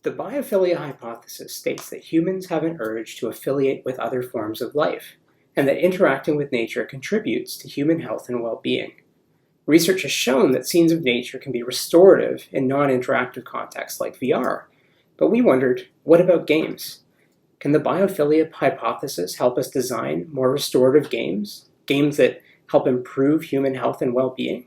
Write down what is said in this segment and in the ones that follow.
The biophilia hypothesis states that humans have an urge to affiliate with other forms of life, and that interacting with nature contributes to human health and well-being. Research has shown that scenes of nature can be restorative in non-interactive contexts like VR, but we wondered, what about games? Can the biophilia hypothesis help us design more restorative games? Games that help improve human health and well-being?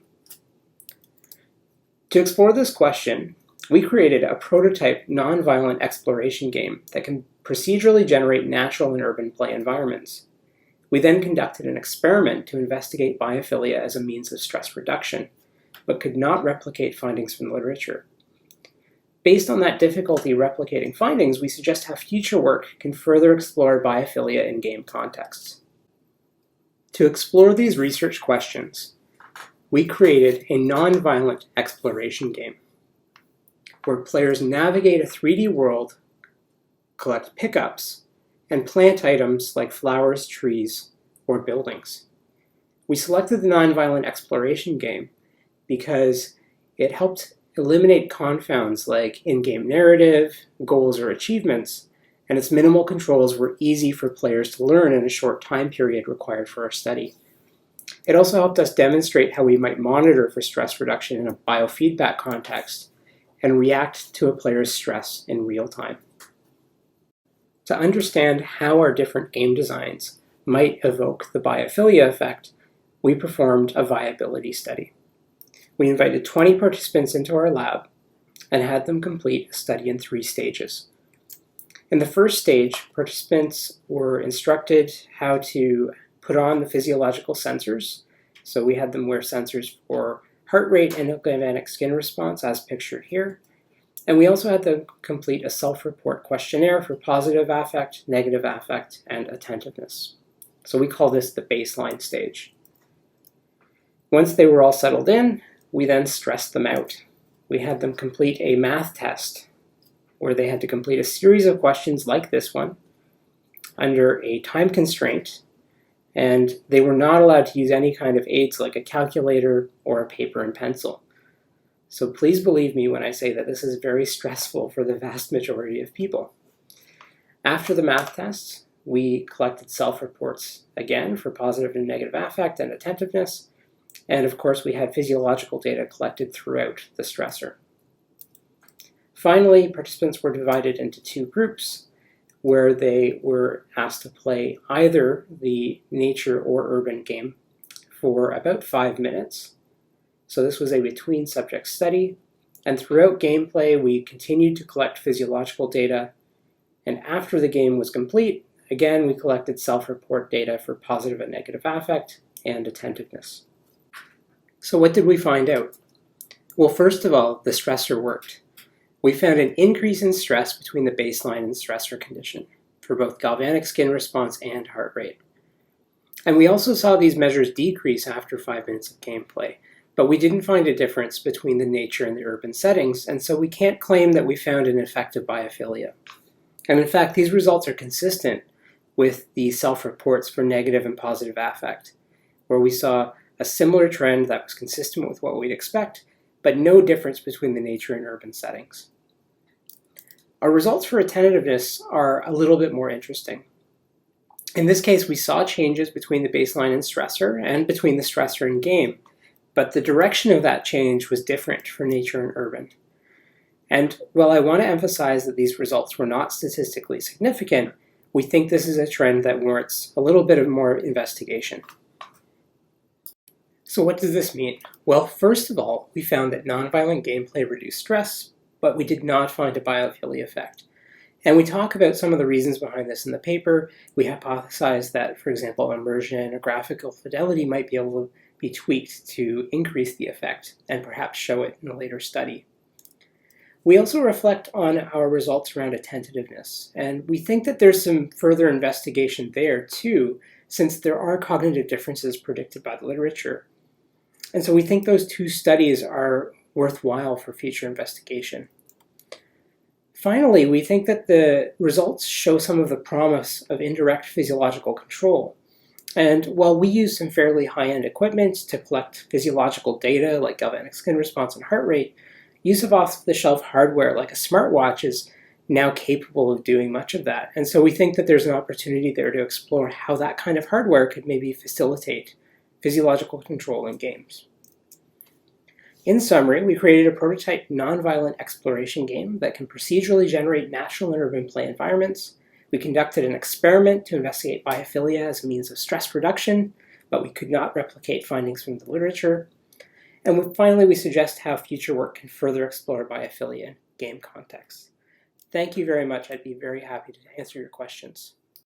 To explore this question, we created a prototype non-violent exploration game that can procedurally generate natural and urban play environments. We then conducted an experiment to investigate biophilia as a means of stress reduction, but could not replicate findings from the literature. Based on that difficulty replicating findings, we suggest how future work can further explore biophilia in game contexts. To explore these research questions, we created a non-violent exploration game, where players navigate a 3D world, collect pickups, and plant items like flowers, trees, or buildings. We selected the nonviolent exploration game because it helped eliminate confounds like in-game narrative, goals, or achievements, and its minimal controls were easy for players to learn in a short time period required for our study. It also helped us demonstrate how we might monitor for stress reduction in a biofeedback context and react to a player's stress in real time. To understand how our different game designs might evoke the biophilia effect, we performed a viability study. We invited 20 participants into our lab and had them complete a study in 3 stages. In the first stage, participants were instructed how to put on the physiological sensors. So we had them wear sensors for heart rate and galvanic skin response as pictured here. And we also had them complete a self-report questionnaire for positive affect, negative affect, and attentiveness. So we call this the baseline stage. Once they were all settled in, we then stressed them out. We had them complete a math test where they had to complete a series of questions like this one under a time constraint, and they were not allowed to use any kind of aids like a calculator or a paper and pencil. So please believe me when I say that this is very stressful for the vast majority of people. After the math tests, we collected self-reports again for positive and negative affect and attentiveness, and of course we had physiological data collected throughout the stressor. Finally, participants were divided into 2 groups where they were asked to play either the nature or urban game for about 5 minutes. So this was a between subject study, and throughout gameplay we continued to collect physiological data, and after the game was complete, again we collected self-report data for positive and negative affect and attentiveness. So what did we find out? Well, first of all, the stressor worked. We found an increase in stress between the baseline and stressor condition for both galvanic skin response and heart rate. And we also saw these measures decrease after 5 minutes of gameplay, but we didn't find a difference between the nature and the urban settings, and so we can't claim that we found an effective biophilia. And in fact, these results are consistent with the self-reports for negative and positive affect, where we saw a similar trend that was consistent with what we'd expect, but no difference between the nature and urban settings. Our results for attentiveness are a little bit more interesting. In this case, we saw changes between the baseline and stressor, and between the stressor and game, but the direction of that change was different for nature and urban. And while I want to emphasize that these results were not statistically significant, we think this is a trend that warrants a little bit of more investigation. So what does this mean? Well, first of all, we found that nonviolent gameplay reduced stress, but we did not find a biophilia effect. And we talk about some of the reasons behind this in the paper. We hypothesize that, for example, immersion or graphical fidelity might be able to be tweaked to increase the effect and perhaps show it in a later study. We also reflect on our results around attentiveness, and we think that there's some further investigation there too, since there are cognitive differences predicted by the literature. And so we think those 2 studies are worthwhile for future investigation. Finally, we think that the results show some of the promise of indirect physiological control. And while we use some fairly high-end equipment to collect physiological data like galvanic skin response and heart rate, use of off-the-shelf hardware like a smartwatch is now capable of doing much of that. And so we think that there's an opportunity there to explore how that kind of hardware could maybe facilitate physiological control in games. In summary, we created a prototype nonviolent exploration game that can procedurally generate natural and urban play environments. We conducted an experiment to investigate biophilia as a means of stress reduction, but we could not replicate findings from the literature. And finally, we suggest how future work can further explore biophilia in game contexts. Thank you very much. I'd be very happy to answer your questions.